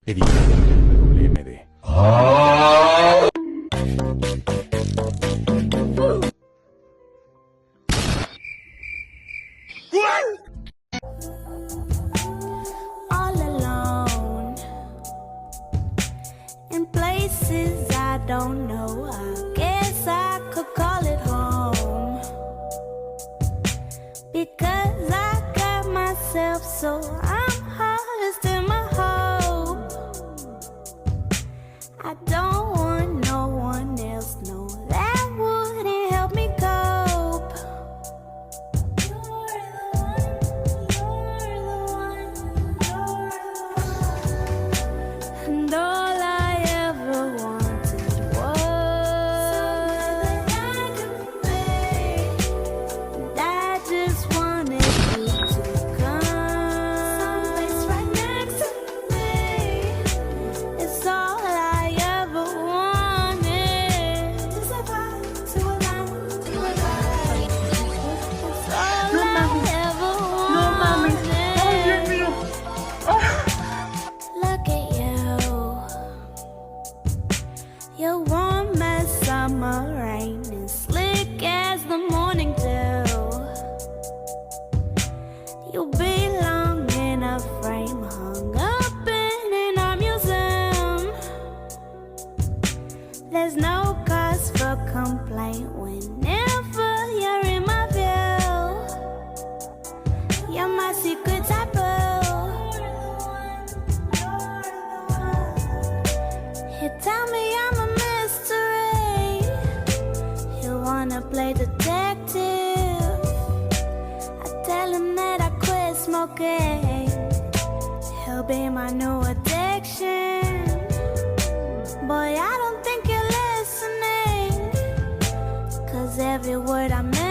editado por grwm. All alone in places I don't know. I guess I could call it home because I got myself so I'm harvesting my hope. I don't want no one else, no, that wouldn't help me cope. You're the one, you're the one, you're the one. And all I ever wanted was somewhere that I could be. And I just wanted you to come someplace right next to me. It's all I ever wanted to survive, to alive, to alive. It's all I ever wanted. Look at you. You're warm as summer rain and slick as the morning dew. You belong in a frame hung up in our museum. There's no cause for complaint whenever you're in my view. You're my secret taboo. You tell me I'm a mystery. You wanna play detective. I tell him that I quit smoking. He'll be my new addiction. Boy, I don't think you're listening, 'cause every word I meant